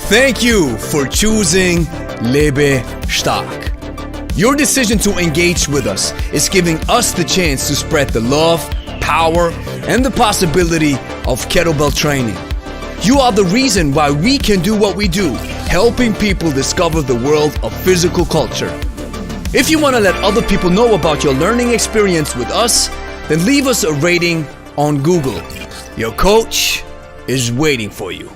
Thank you for choosing Lebe Stark. Your decision to engage with us is giving us the chance to spread the love, power, and the possibility of kettlebell training. You are the reason why we can do what we do, helping people discover the world of physical culture. If you want to let other people know about your learning experience with us, then leave us a rating on Google. Your coach is waiting for you.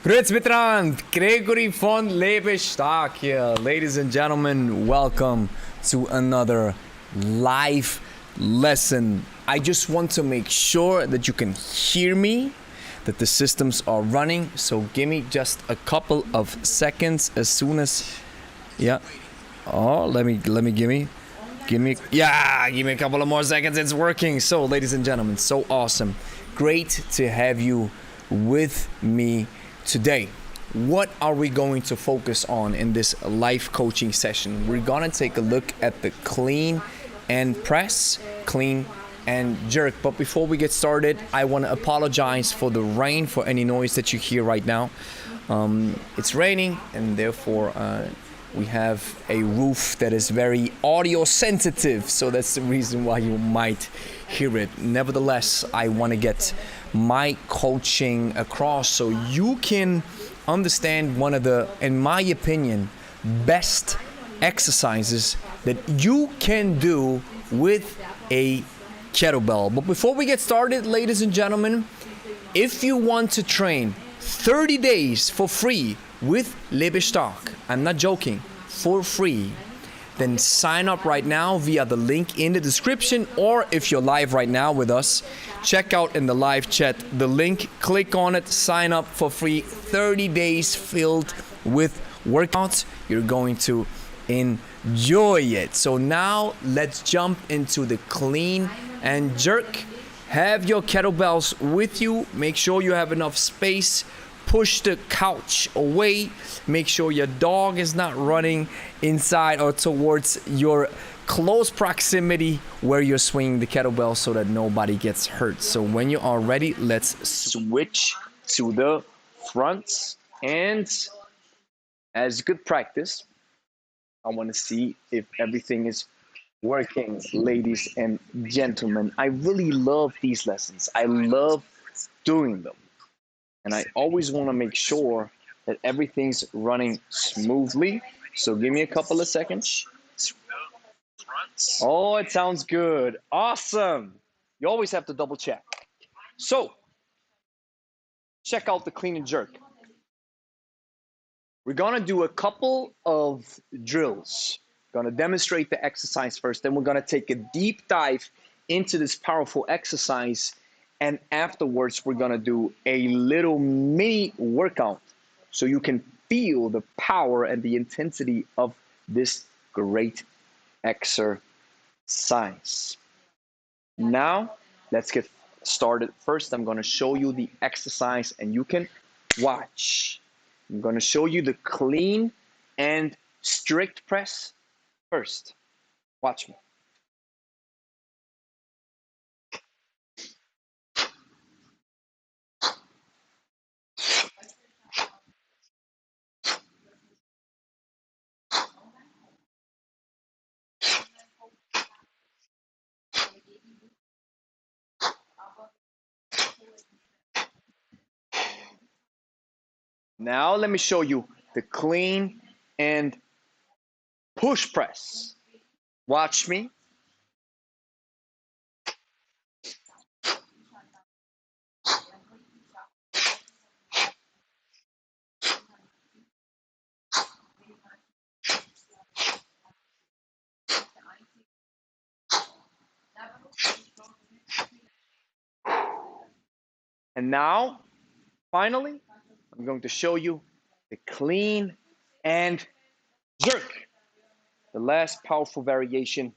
Grüezi miteinander, Gregory von Lebe Stark here. Ladies and gentlemen, welcome to another live lesson. I just want to make sure that you can hear me, that the systems are running. So give me just a couple of seconds as soon as, yeah. Oh, let me give me a couple of more seconds. It's working. So ladies and gentlemen, so awesome. Great to have you with me today. What are we going to focus on in this life coaching session? We're gonna take a look at the clean and press, clean and jerk. But before we get started, I want to apologize for the rain, for any noise that you hear right now. It's raining, and therefore we have a roof that is very audio sensitive, so that's the reason why you might hear it. Nevertheless, I want to get my coaching across so you can understand one of the, in my opinion, best exercises that you can do with a kettlebell. But before we get started, ladies and gentlemen, if you want to train 30 days for free with Lebe Stark, I'm not joking, for free, then sign up right now via the link in the description, or if you're live right now with us, check out in the live chat the link, click on it, sign up for free. 30 days filled with workouts. You're going to enjoy it. So now let's jump into the clean and jerk. Have your kettlebells with you. Make sure you have enough space. Push the couch away. Make sure your dog is not running inside or towards your close proximity where you're swinging the kettlebell so that nobody gets hurt. So when you are ready, let's switch to the front. And as good practice, I want to see if everything is working, ladies and gentlemen. I really love these lessons. I love doing them. And I always want to make sure that everything's running smoothly. So give me a couple of seconds. Oh, it sounds good. Awesome. You always have to double check. So, check out the clean and jerk. We're going to do a couple of drills. Going to demonstrate the exercise first. Then we're going to take a deep dive into this powerful exercise. And afterwards, we're going to do a little mini workout so you can feel the power and the intensity of this great exercise. Now, let's get started. First, I'm going to show you the exercise and you can watch. I'm going to show you the clean and strict press first. Watch me. Now let me show you the clean and push press. Watch me. And now, finally, I'm going to show you the clean and jerk. The last powerful variation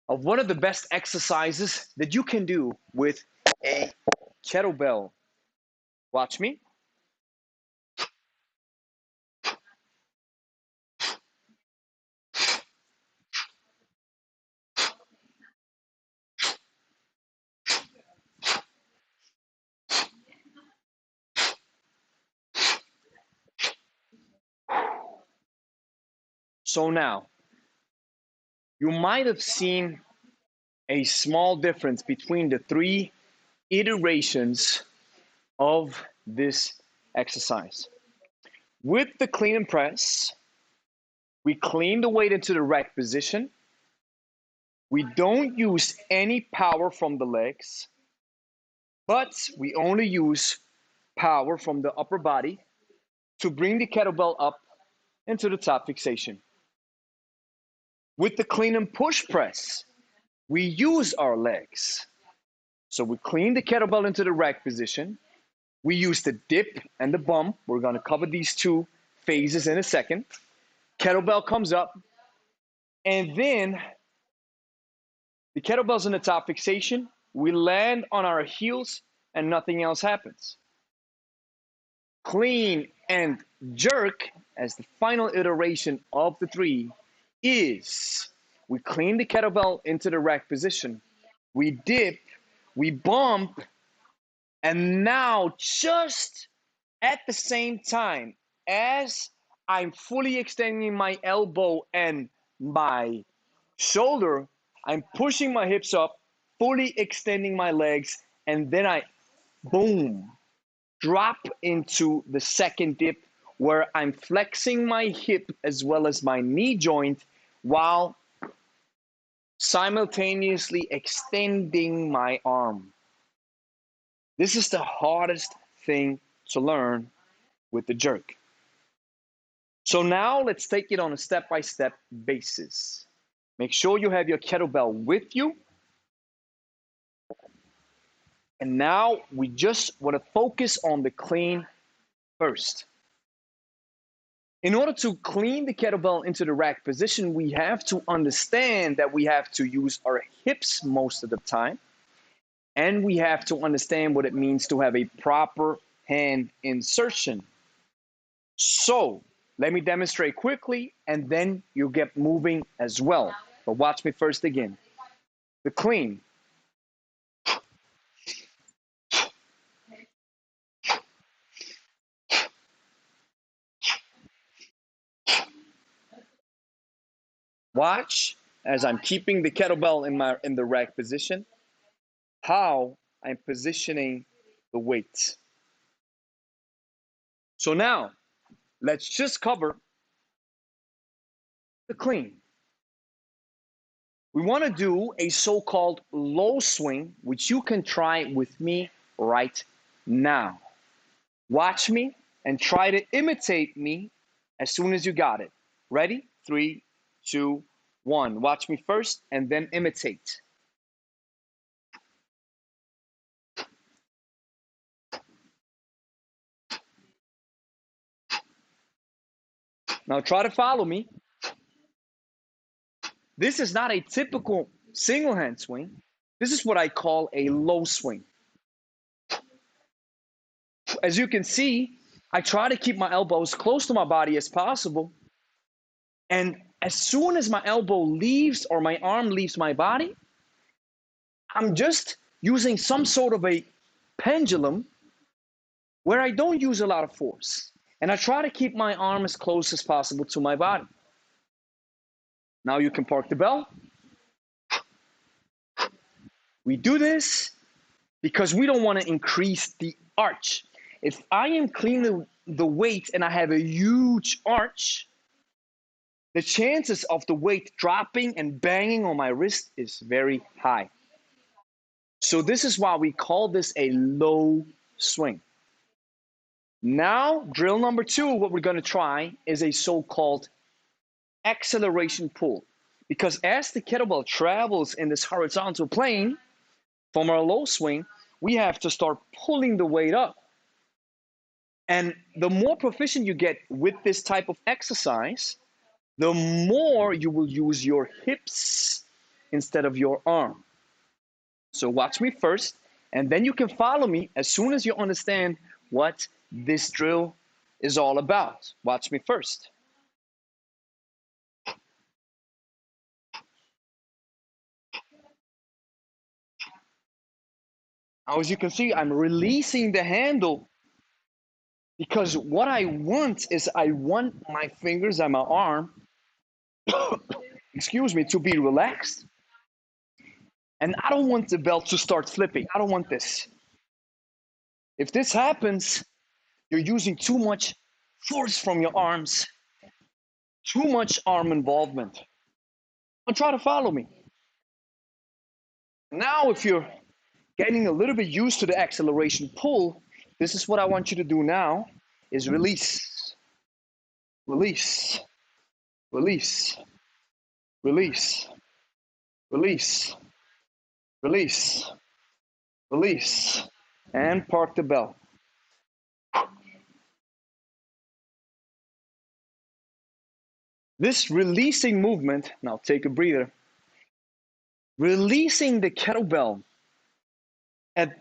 of one of the best exercises that you can do with a kettlebell. Watch me. So now, you might have seen a small difference between the 3 iterations of this exercise. With the clean and press, we clean the weight into the rack position. We don't use any power from the legs, but we only use power from the upper body to bring the kettlebell up into the top fixation. With the clean and push press, we use our legs. So we clean the kettlebell into the rack position. We use the dip and the bump. We're going to cover these 2 phases in a second. Kettlebell comes up, and then the kettlebell's in the top fixation. We land on our heels, and nothing else happens. Clean and jerk, as the final iteration of the 3, is we clean the kettlebell into the rack position. We dip, we bump, and now just at the same time as I'm fully extending my elbow and my shoulder, I'm pushing my hips up, fully extending my legs, and then I, boom, drop into the second dip where I'm flexing my hip as well as my knee joint while simultaneously extending my arm. This is the hardest thing to learn with the jerk. So now let's take it on a step-by-step basis. Make sure you have your kettlebell with you. And now we just want to focus on the clean first. In order to clean the kettlebell into the rack position, we have to understand that we have to use our hips most of the time. And we have to understand what it means to have a proper hand insertion. So let me demonstrate quickly, and then you get moving as well. But watch me first again. The clean. Watch as I'm keeping the kettlebell in the rack position, how I'm positioning the weight. So now, let's just cover the clean. We want to do a so-called low swing, which you can try with me right now. Watch me and try to imitate me as soon as you got it. Ready? 3, 2, 1. Watch me first and then imitate. Now try to follow me. This is not a typical single hand swing. This is what I call a low swing. As you can see, I try to keep my elbows close to my body as possible. And as soon as my elbow leaves or my arm leaves my body, I'm just using some sort of a pendulum where I don't use a lot of force. And I try to keep my arm as close as possible to my body. Now you can park the bell. We do this because we don't want to increase the arch. If I am cleaning the weight and I have a huge arch, the chances of the weight dropping and banging on my wrist is very high. So this is why we call this a low swing. Now, drill number 2, what we're going to try is a so-called acceleration pull. Because as the kettlebell travels in this horizontal plane from our low swing, we have to start pulling the weight up. And the more proficient you get with this type of exercise, the more you will use your hips instead of your arm. So watch me first, and then you can follow me as soon as you understand what this drill is all about. Watch me first. Now, as you can see, I'm releasing the handle because what I want is I want my fingers and my arm excuse me, to be relaxed. And I don't want the belt to start flipping. I don't want this. If this happens, you're using too much force from your arms, too much arm involvement. And try to follow me. Now, if you're getting a little bit used to the acceleration pull, this is what I want you to do now is release, release, release, release, release, release, release, and park the bell. This releasing movement, now take a breather, releasing the kettlebell at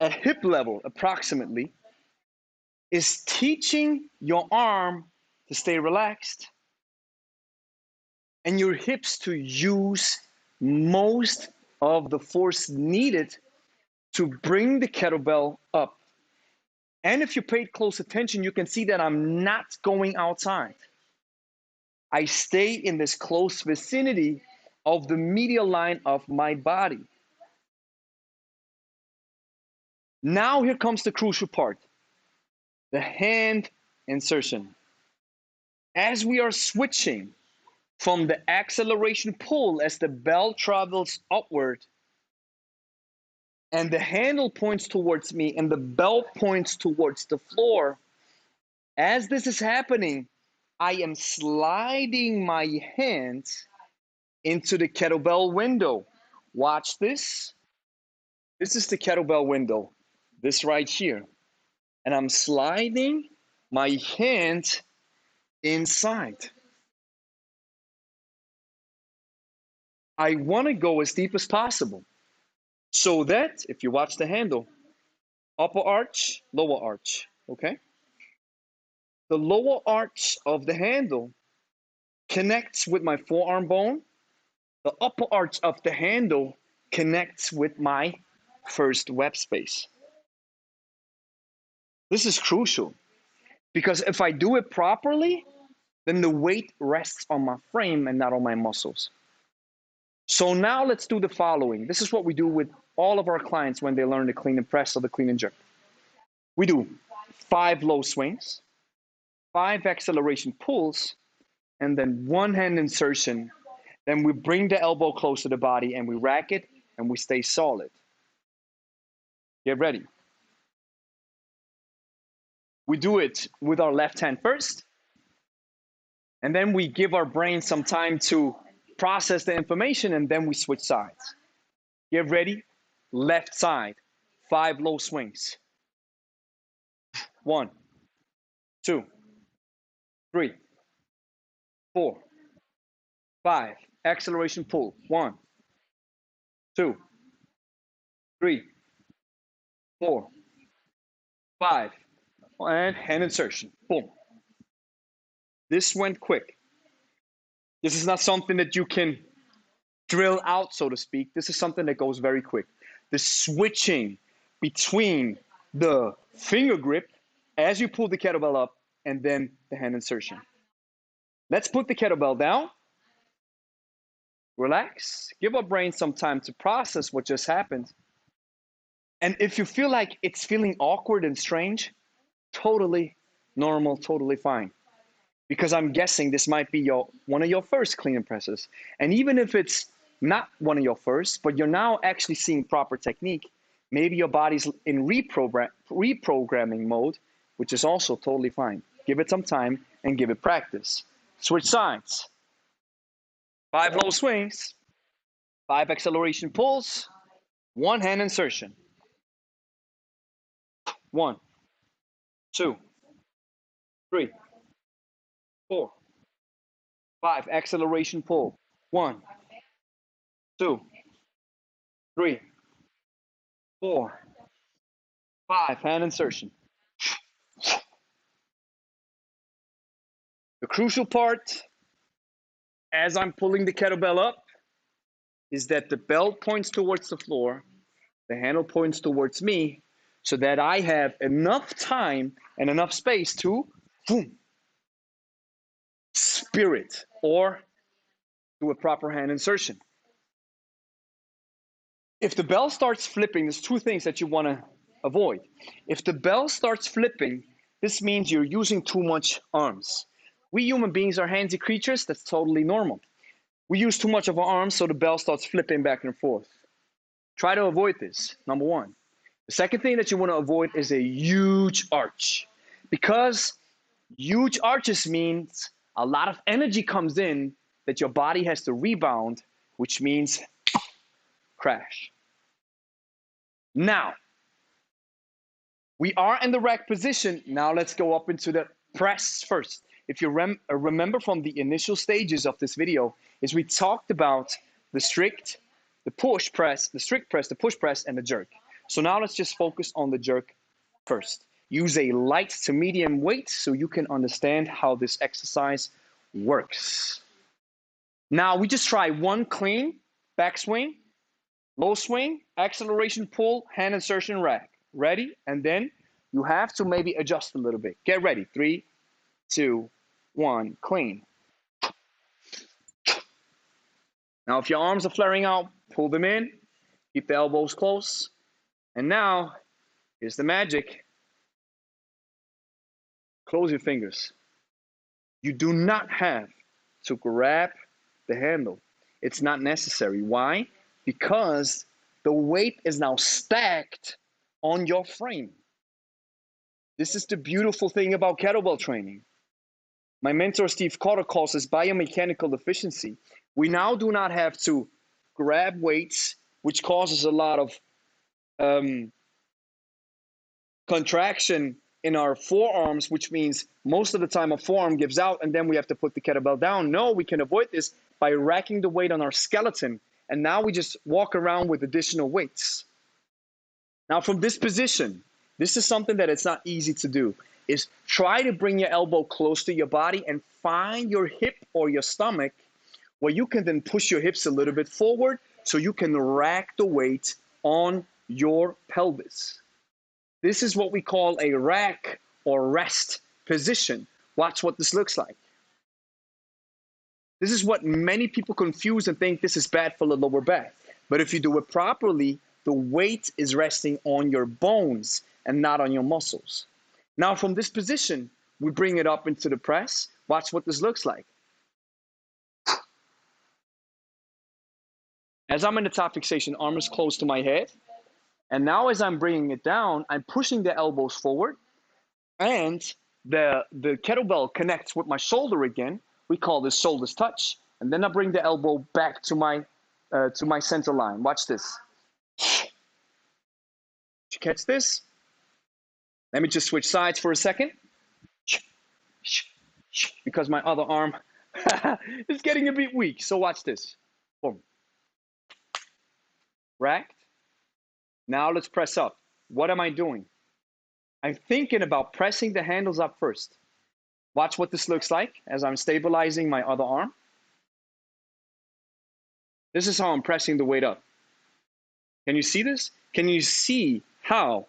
hip level approximately is teaching your arm to stay relaxed and your hips to use most of the force needed to bring the kettlebell up. And if you paid close attention, you can see that I'm not going outside. I stay in this close vicinity of the medial line of my body. Now here comes the crucial part, the hand insertion. As we are switching from the acceleration pull as the bell travels upward and the handle points towards me and the bell points towards the floor, as this is happening, I am sliding my hands into the kettlebell window. Watch this. This is the kettlebell window, this right here. And I'm sliding my hand inside. I want to go as deep as possible so that, if you watch the handle, upper arch, lower arch, okay? The lower arch of the handle connects with my forearm bone. The upper arch of the handle connects with my first web space. This is crucial because if I do it properly, then the weight rests on my frame and not on my muscles. So now let's do the following. This is what we do with all of our clients when they learn the clean and press or the clean and jerk. We do 5 low swings, 5 acceleration pulls, and then 1 hand insertion. Then we bring the elbow close to the body and we rack it and we stay solid. Get ready. We do it with our left hand first, and then we give our brain some time to process the information, and then we switch sides. Get ready. Left side, 5 low swings. 1, 2, 3, 4, 5. Acceleration pull. 1, 2, 3, 4, 5. And hand insertion. Boom. This went quick. This is not something that you can drill out, so to speak. This is something that goes very quick. The switching between the finger grip as you pull the kettlebell up and then the hand insertion. Let's put the kettlebell down. Relax. Give our brain some time to process what just happened. And if you feel like it's feeling awkward and strange, totally normal, totally fine. Because I'm guessing this might be one of your first clean and presses. And even if it's not one of your first, but you're now actually seeing proper technique, maybe your body's in reprogramming mode, which is also totally fine. Give it some time and give it practice. Switch sides. 5 low swings, 5 acceleration pulls, 1 hand insertion. 1, 2, 3, 4, 5. Acceleration pull. 1, 2, 3, 4, 5. Hand insertion. The crucial part, as I'm pulling the kettlebell up, is that the belt points towards the floor, the handle points towards me, so that I have enough time and enough space to boom, spirit or do a proper hand insertion. If the bell starts flipping, there's two things that you want to avoid. If the bell starts flipping, this means you're using too much arms. We human beings are handsy creatures. That's totally normal. We use too much of our arms, so the bell starts flipping back and forth. Try to avoid this, number one. The second thing that you want to avoid is a huge arch, because huge arches means a lot of energy comes in that your body has to rebound, which means crash. Now, we are in the rack position. Now let's go up into the press first. If you remember from the initial stages of this video, is we talked about the strict, the push press, the strict press, the push press, and the jerk. So now let's just focus on the jerk first. Use a light to medium weight so you can understand how this exercise works. Now we just try one clean backswing, low swing, acceleration pull, hand insertion rack. Ready? And then you have to maybe adjust a little bit. Get ready. 3, 2, 1, clean. Now if your arms are flaring out, pull them in, keep the elbows close. And now, here's the magic. Close your fingers. You do not have to grab the handle. It's not necessary. Why? Because the weight is now stacked on your frame. This is the beautiful thing about kettlebell training. My mentor Steve Carter calls this biomechanical efficiency. We now do not have to grab weights, which causes a lot of contraction in our forearms, which means most of the time a forearm gives out and then we have to put the kettlebell down. No, we can avoid this by racking the weight on our skeleton. And now we just walk around with additional weights. Now from this position, this is something that it's not easy to do, is try to bring your elbow close to your body and find your hip or your stomach where you can then push your hips a little bit forward so you can rack the weight on your pelvis. This is what we call a rack or rest position. Watch what this looks like. This is what many people confuse and think this is bad for the lower back. But if you do it properly, the weight is resting on your bones and not on your muscles. Now from this position, we bring it up into the press. Watch what this looks like. As I'm in the top fixation, arm is close to my head. And now as I'm bringing it down, I'm pushing the elbows forward and the kettlebell connects with my shoulder again. We call this shoulders touch. And then I bring the elbow back to my center line. Watch this. Did you catch this? Let me just switch sides for a second. Because my other arm is getting a bit weak. So watch this. Boom. Racked. Now let's press up. What am I doing? I'm thinking about pressing the handles up first. Watch what this looks like as I'm stabilizing my other arm. This is how I'm pressing the weight up. Can you see this? Can you see how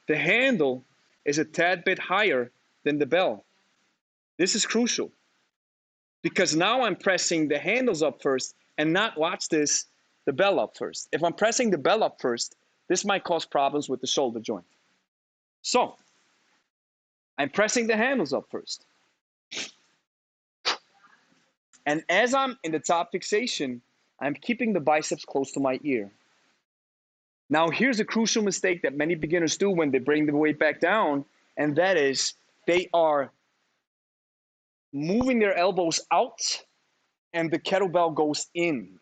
the handle is a tad bit higher than the bell? This is crucial because now I'm pressing the handles up first and not, watch this, the bell up first. If I'm pressing the bell up first, this might cause problems with the shoulder joint. So, I'm pressing the handles up first. And as I'm in the top fixation, I'm keeping the biceps close to my ear. Now, here's a crucial mistake that many beginners do when they bring the weight back down, and that is they are moving their elbows out and the kettlebell goes in.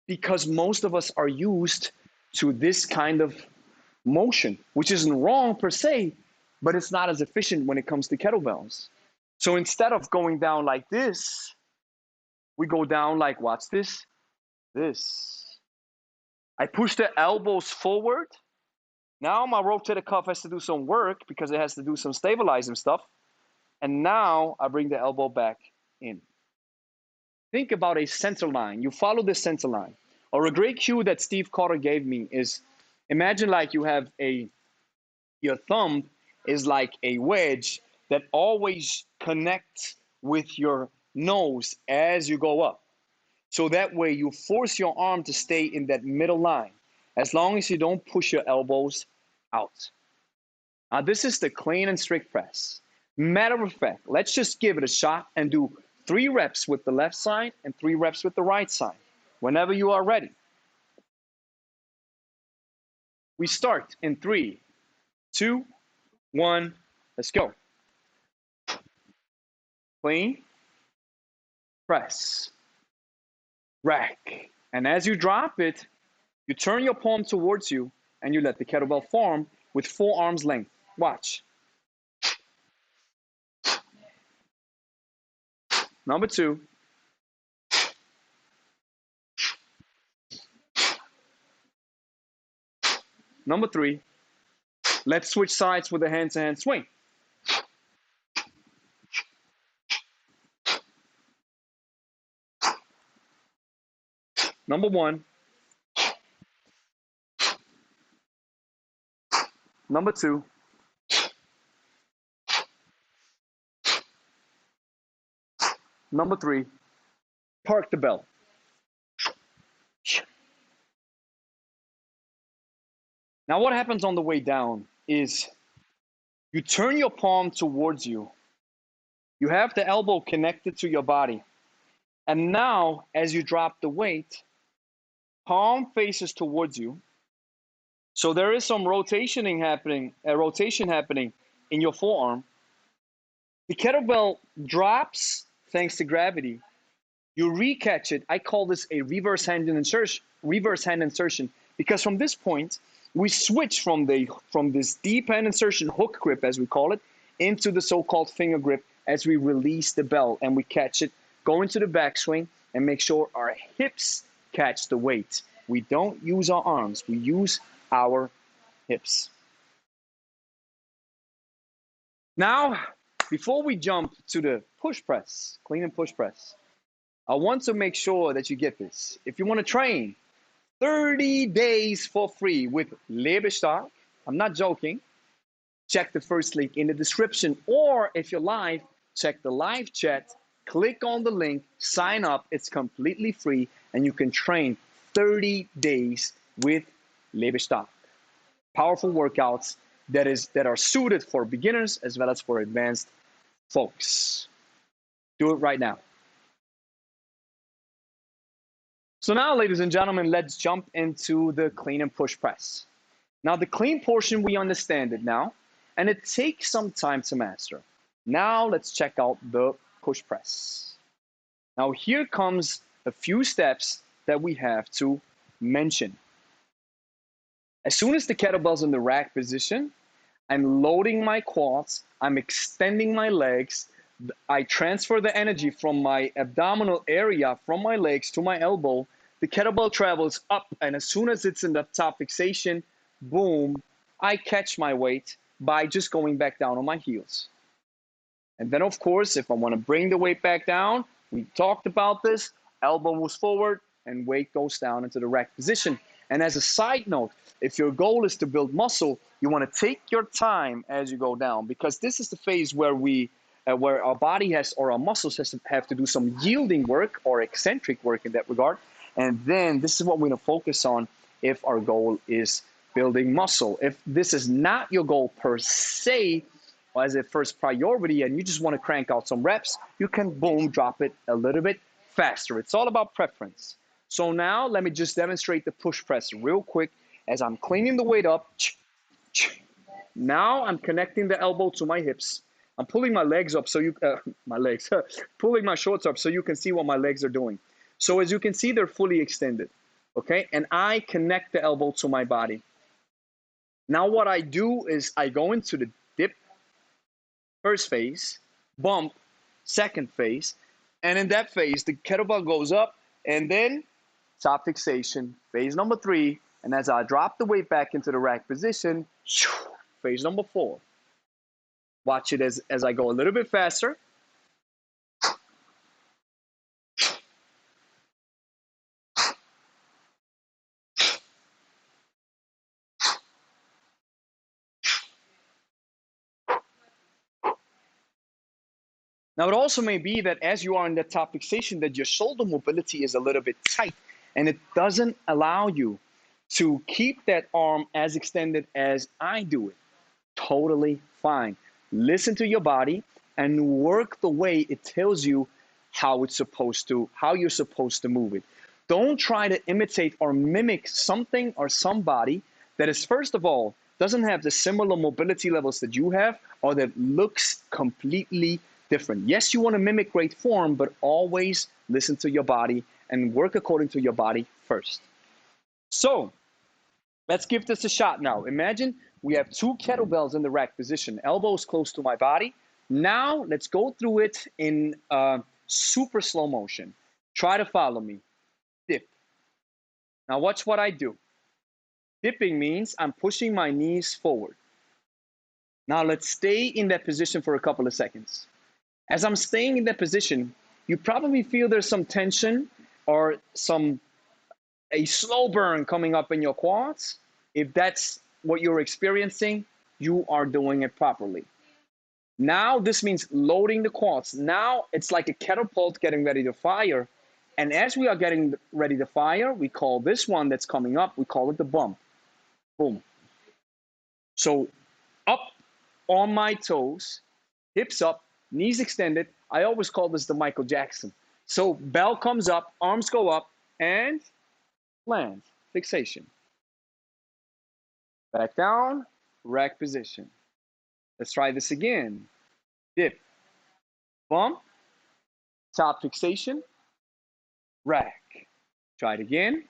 Because most of us are used to this kind of motion, which isn't wrong per se, but it's not as efficient when it comes to kettlebells. So instead of going down like this, we go down like, watch this, this. I push the elbows forward. Now my rotator cuff has to do some work because it has to do some stabilizing stuff. And now I bring the elbow back in. Think about a center line. You follow this center line. Or a great cue that Steve Carter gave me is, imagine like you have your thumb is like a wedge that always connects with your nose as you go up. So that way you force your arm to stay in that middle line as long as you don't push your elbows out. Now this is the clean and strict press. Matter of fact, let's just give it a shot and do 3 reps with the left side and 3 reps with the right side whenever you are ready. We start in 3, 2, 1, let's go. Clean, press, rack. And as you drop it, you turn your palm towards you and you let the kettlebell form with 4 arms length. Watch. Number 2. Number 3. Let's switch sides with a hand-to-hand swing. Number 1. Number 2. Number 3. Park the bell. Now what happens on the way down is you turn your palm towards you. You have the elbow connected to your body. And now, as you drop the weight, palm faces towards you. So there is some rotation happening in your forearm. The kettlebell drops thanks to gravity. You recatch it. I call this a reverse hand insertion, because from this point, we switch from this deep hand insertion hook grip, as we call it, into the so-called finger grip as we release the bell and we catch it, go into the backswing and make sure our hips catch the weight. We don't use our arms, we use our hips. Now, before we jump to the push press, clean and push press, I want to make sure that you get this. If you want to train 30 days for free with Lebe, I'm not joking, check the first link in the description, or if you're live, check the live chat, click on the link, sign up, it's completely free, and you can train 30 days with Lebe. Powerful workouts that are suited for beginners as well as for advanced folks. Do it right now. So now, ladies and gentlemen, let's jump into the clean and push press. Now, the clean portion, we understand it now, and it takes some time to master. Now, let's check out the push press. Now, here comes a few steps that we have to mention. As soon as the kettlebell's in the rack position, I'm loading my quads, I'm extending my legs, I transfer the energy from my abdominal area, from my legs to my elbow. The kettlebell travels up, and as soon as it's in the top fixation, boom, I catch my weight by just going back down on my heels. And then, of course, if I want to bring the weight back down, we talked about this, elbow moves forward and weight goes down into the rack position. And as a side note, if your goal is to build muscle, you want to take your time as you go down, because this is the phase where where our body has, or our muscles have to do some yielding work or eccentric work in that regard. And then this is what we're going to focus on if our goal is building muscle. If this is not your goal per se, or as a first priority, and you just want to crank out some reps, you can boom, drop it a little bit faster. It's all about preference. So now let me just demonstrate the push press real quick as I'm cleaning the weight up. Now I'm connecting the elbow to my hips. I'm pulling my legs up so you, pulling my shorts up so you can see what my legs are doing. So as you can see, they're fully extended, okay? And I connect the elbow to my body. Now what I do is I go into the dip, first phase, bump, second phase, and in that phase, the kettlebell goes up, and then top fixation, phase number 3, and as I drop the weight back into the rack position, phase number 4. Watch it as I go a little bit faster. Now, it also may be that as you are in that top fixation, that your shoulder mobility is a little bit tight and it doesn't allow you to keep that arm as extended as I do it. Totally fine. Listen to your body and work the way it tells you how you're supposed to move it. Don't try to imitate or mimic something or somebody that is, first of all, doesn't have the similar mobility levels that you have or that looks completely different. Yes, you want to mimic great form, but always listen to your body and work according to your body first. So let's give this a shot now. Imagine we have 2 kettlebells in the rack position, elbows close to my body. Now let's go through it in super slow motion. Try to follow me. Dip. Now watch what I do. Dipping means I'm pushing my knees forward. Now let's stay in that position for a couple of seconds. As I'm staying in that position, you probably feel there's some tension or a slow burn coming up in your quads. If that's what you're experiencing, you are doing it properly. Now this means loading the quads. Now it's like a catapult getting ready to fire. And as we are getting ready to fire, we call this one that's coming up, we call it the bump. Boom. So up on my toes, hips up, knees extended. I always call this the Michael Jackson. So bell comes up, arms go up, and land, fixation. Back down, rack position. Let's try this again. Dip, bump, top fixation, rack. Try it again.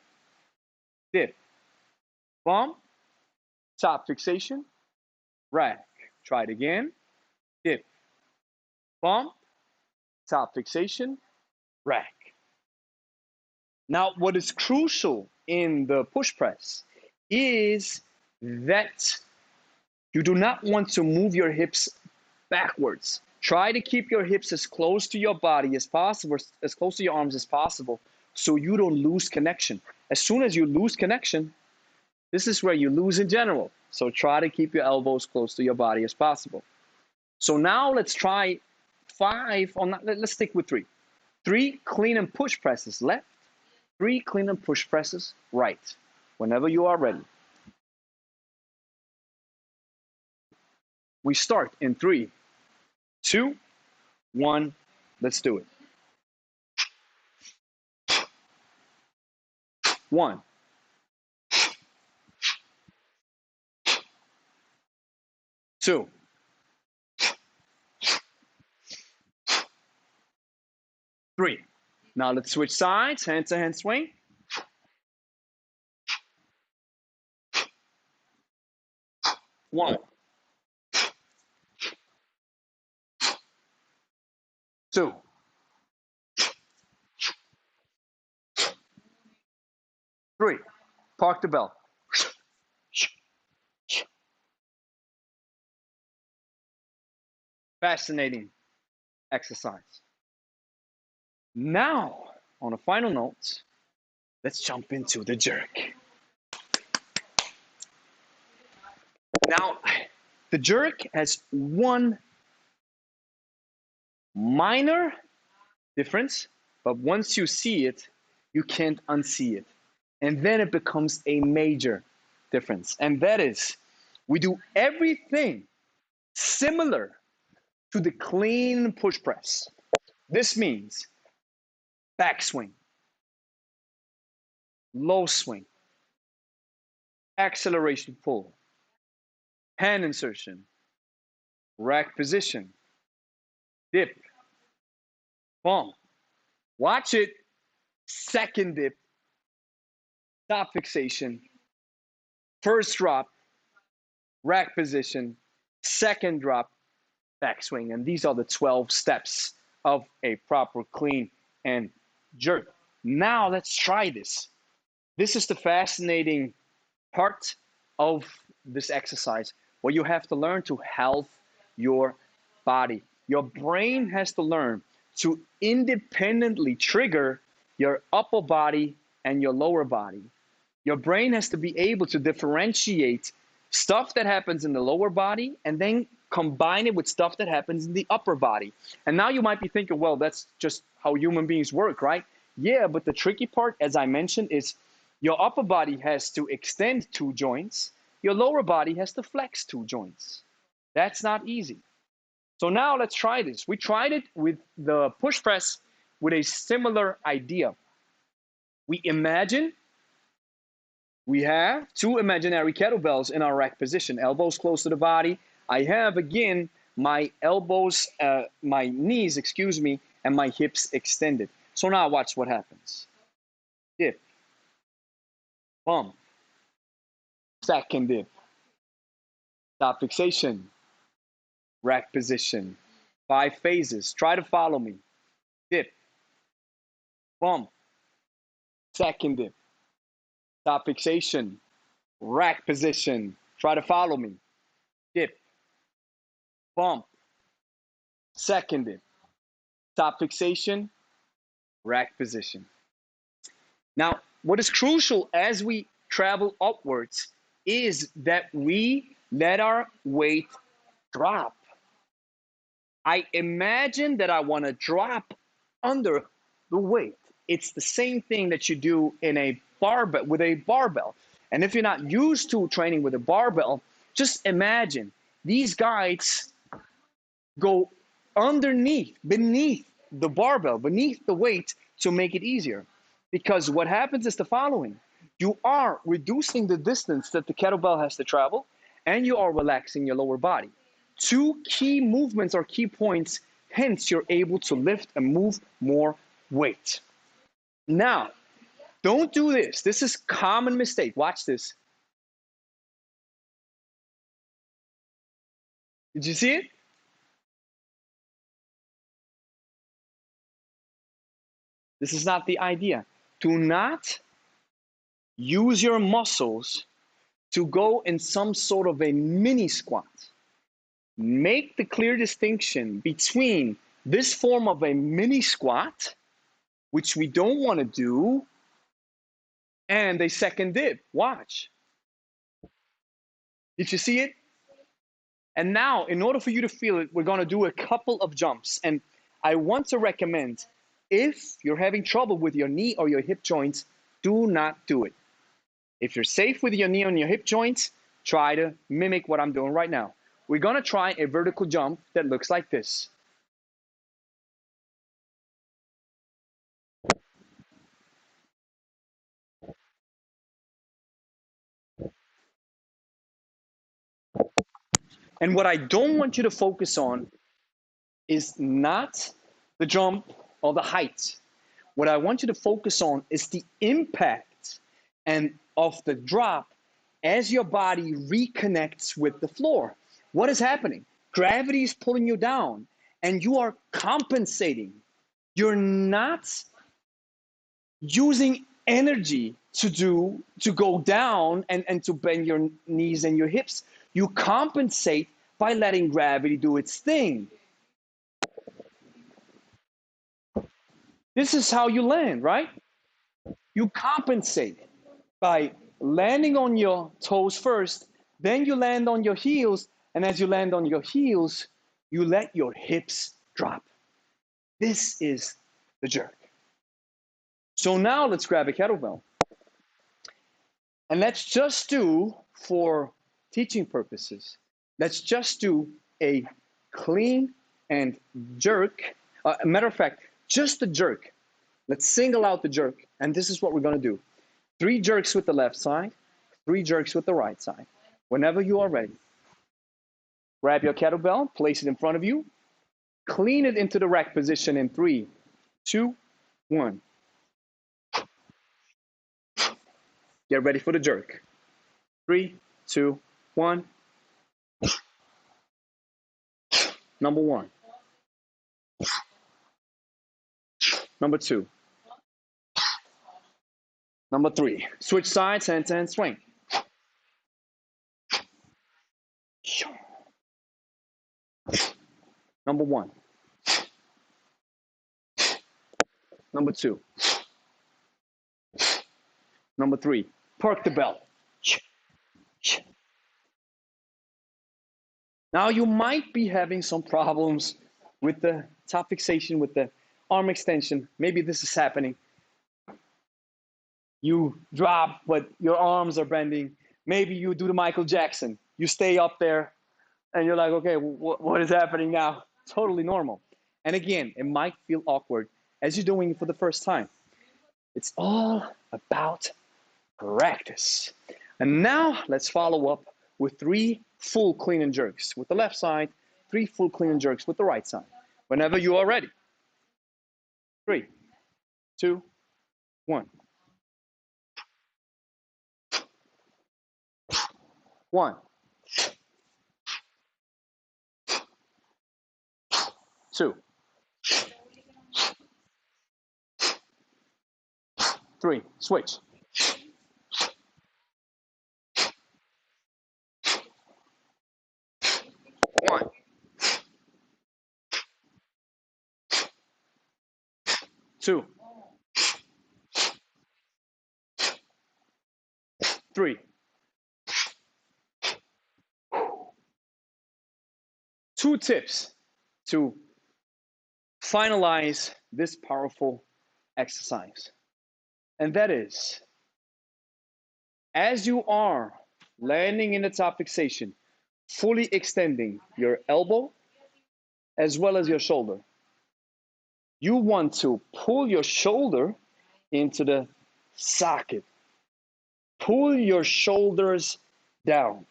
Dip, bump, top fixation, rack. Try it again. Dip, bump, top fixation, rack. Now, what is crucial in the push press is that you do not want to move your hips backwards. Try to keep your hips as close to your body as possible, as close to your arms as possible, so you don't lose connection. As soon as you lose connection, this is where you lose in general. So try to keep your elbows close to your body as possible. So now let's try 5, or not, let's stick with 3. 3 clean and push presses left, 3 clean and push presses right, whenever you are ready. We start in 3, 2, 1, let's do it. 1, 2, 3. Now let's switch sides, hand to hand swing. 1, 2, 3. Park the bell. Fascinating exercise. Now, on a final note, let's jump into the jerk. Now, the jerk has one minor difference, but once you see it, you can't unsee it. And then it becomes a major difference. And that is, we do everything similar to the clean push press. This means backswing, low swing, acceleration pull, hand insertion, rack position, dip, bump. Watch it, second dip, top fixation, first drop, rack position, second drop, backswing. And these are the 12 steps of a proper clean and jerk. Now let's try this. This is the fascinating part of this exercise where you have to learn to health your body. Your brain has to learn to independently trigger your upper body and your lower body. Your brain has to be able to differentiate stuff that happens in the lower body and then combine it with stuff that happens in the upper body. And now you might be thinking, well, that's just how human beings work, right? Yeah, but the tricky part, as I mentioned, is your upper body has to extend 2 joints. Your lower body has to flex 2 joints. That's not easy. So now let's try this. We tried it with the push press with a similar idea. We imagine we have 2 imaginary kettlebells in our rack position, elbows close to the body. I have, again, my elbows, my knees, excuse me, and my hips extended. So now watch what happens. Dip, bump, second dip, stop fixation, rack position, 5 phases. Try to follow me. Dip, bump, second dip, stop fixation, rack position. Try to follow me. Dip, bump, second dip, stop fixation, rack position. Now, what is crucial as we travel upwards is that we let our weight drop. I imagine that I want to drop under the weight. It's the same thing that you do in a barbell with a barbell. And if you're not used to training with a barbell, just imagine these guides go underneath, beneath the barbell, beneath the weight to make it easier. Because what happens is the following. You are reducing the distance that the kettlebell has to travel, and you are relaxing your lower body. 2 key movements or key points, hence you're able to lift and move more weight. Now, don't do this. This is a common mistake. Watch this. Did you see it? This is not the idea. Do not use your muscles to go in some sort of a mini squat. Make the clear distinction between this form of a mini squat, which we don't want to do, and a second dip. Watch. Did you see it? And now, in order for you to feel it, we're going to do a couple of jumps. And I want to recommend, if you're having trouble with your knee or your hip joints, do not do it. If you're safe with your knee and your hip joints, try to mimic what I'm doing right now. We're going to try a vertical jump that looks like this. And what I don't want you to focus on is not the jump or the height. What I want you to focus on is the impact and of the drop as your body reconnects with the floor. What is happening? Gravity is pulling you down and you are compensating. You're not using energy to go down and to bend your knees and your hips. You compensate by letting gravity do its thing. This is how you land, right? You compensate by landing on your toes first, then you land on your heels, and as you land on your heels, you let your hips drop. This is the jerk. So now let's grab a kettlebell. And let's just do, for teaching purposes, let's just do a clean and jerk. Matter of fact, just the jerk. Let's single out the jerk. And this is what we're going to do. 3 jerks with the left side, 3 jerks with the right side. Whenever you are ready, grab your kettlebell, place it in front of you, clean it into the rack position in 3, 2, 1. Get ready for the jerk. 3, 2, 1. Number 1. Number 2. Number 3. Switch sides, hand to hand swing. Number 1. Number 2. Number 3. Park the bell. Now you might be having some problems with the top fixation, with the arm extension. Maybe this is happening. You drop, but your arms are bending. Maybe you do the Michael Jackson. You stay up there, and you're like, okay, what is happening now? Totally normal. And again, it might feel awkward as you're doing it for the first time. It's all about practice. And now let's follow up with 3 full clean and jerks with the left side, 3 full clean and jerks with the right side. Whenever you are ready. 3, 2, 1. 1, 2, 3. Switch. 1, 2, 3. 2 tips to finalize this powerful exercise. And that is, as you are landing in the top fixation, fully extending your elbow as well as your shoulder, you want to pull your shoulder into the socket. Pull your shoulders down.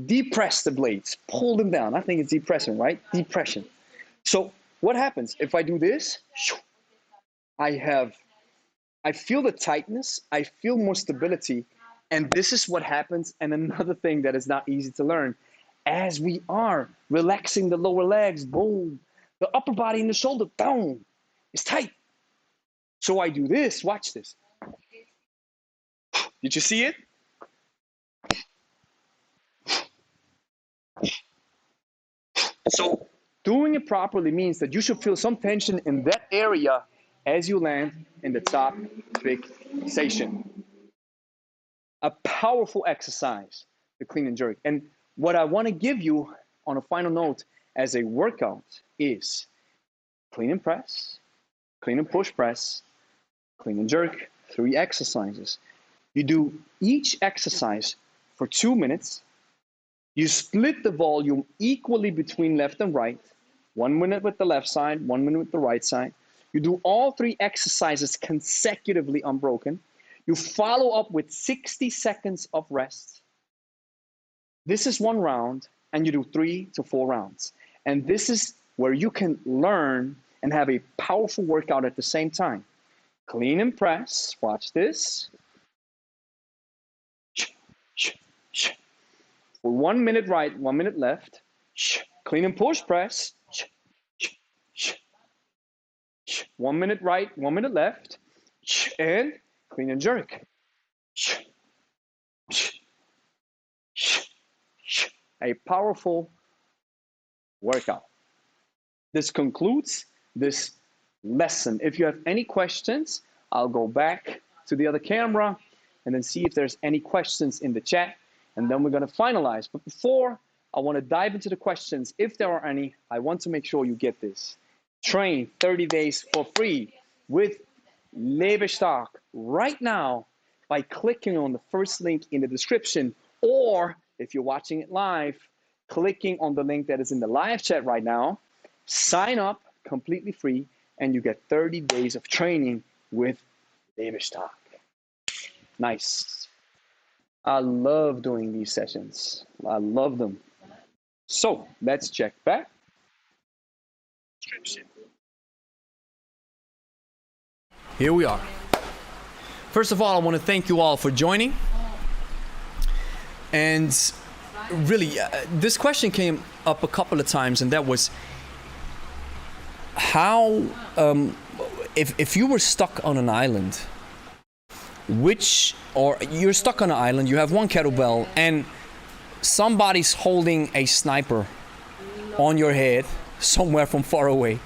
Depress the blades. Pull them down. I think it's depressing, right? Depression. So what happens if I do this? I feel the tightness. I feel more stability. And this is what happens. And another thing that is not easy to learn, as we are relaxing the lower legs, boom, the upper body and the shoulder, down, it's tight. So I do this. Watch this. Did you see it? So doing it properly means that you should feel some tension in that area as you land in the top fixation. A powerful exercise, the clean and jerk. And what I want to give you on a final note as a workout is clean and press, clean and push press, clean and jerk, 3 exercises. You do each exercise for 2 minutes. You split the volume equally between left and right, 1 minute with the left side, 1 minute with the right side. You do all 3 exercises consecutively unbroken. You follow up with 60 seconds of rest. This is 1 round, and you do 3 to 4 rounds. And this is where you can learn and have a powerful workout at the same time. Clean and press, watch this. For 1 minute right, 1 minute left. Clean and push press. 1 minute right, 1 minute left. And clean and jerk. A powerful workout. This concludes this lesson. If you have any questions, I'll go back to the other camera and then see if there's any questions in the chat, and then we're going to finalize. But before I want to dive into the questions, if there are any, I want to make sure you get this. Train 30 days for free with Lebe stock right now by clicking on the first link in the description, or if you're watching it live, clicking on the link that is in the live chat right now. Sign up completely free, and you get 30 days of training with Lebe stock. Nice. I love doing these sessions. I love them. So let's check back. Here we are. First of all, I want to thank you all for joining. And really, this question came up a couple of times, and that was how, if you were stuck on an island, or you're stuck on an island, you have 1 kettlebell, and somebody's holding a sniper on your head somewhere from far away,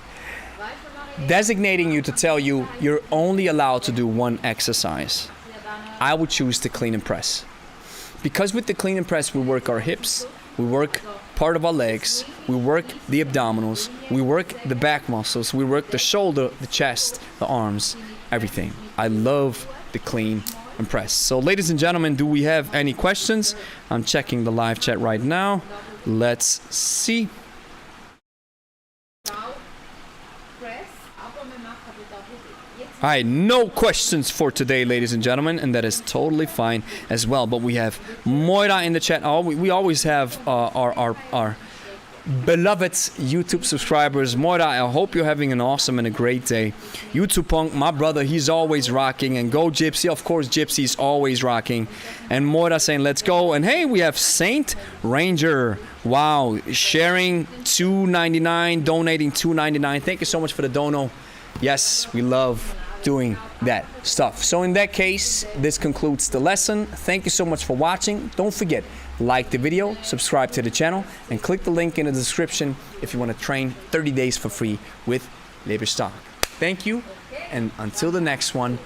designating you to tell you you're only allowed to do 1 exercise. I would choose the clean and press. Because with the clean and press, we work our hips, we work part of our legs, we work the abdominals, we work the back muscles, we work the shoulder, the chest, the arms, everything. I love the clean and press. So ladies and gentlemen, do we have any questions? I'm checking the live chat right now. Let's see. All right, no questions for today, ladies and gentlemen, and that is totally fine as well. But we have Moira in the chat. We always have our beloved YouTube subscribers. Moira, I hope you're having an awesome and a great day. YouTube Punk, my brother, he's always rocking. And Go Gypsy, of course, Gypsy's always rocking. And Moira saying, let's go. And hey, we have Saint Ranger. Wow, sharing $2.99, donating $2.99. Thank you so much for the dono. Yes, we love doing that stuff. So in that case, this concludes the lesson. Thank you so much for watching. Don't forget, like the video, subscribe to the channel, and click the link in the description if you want to train 30 days for free with Lebe Stock. Thank you, and until the next one,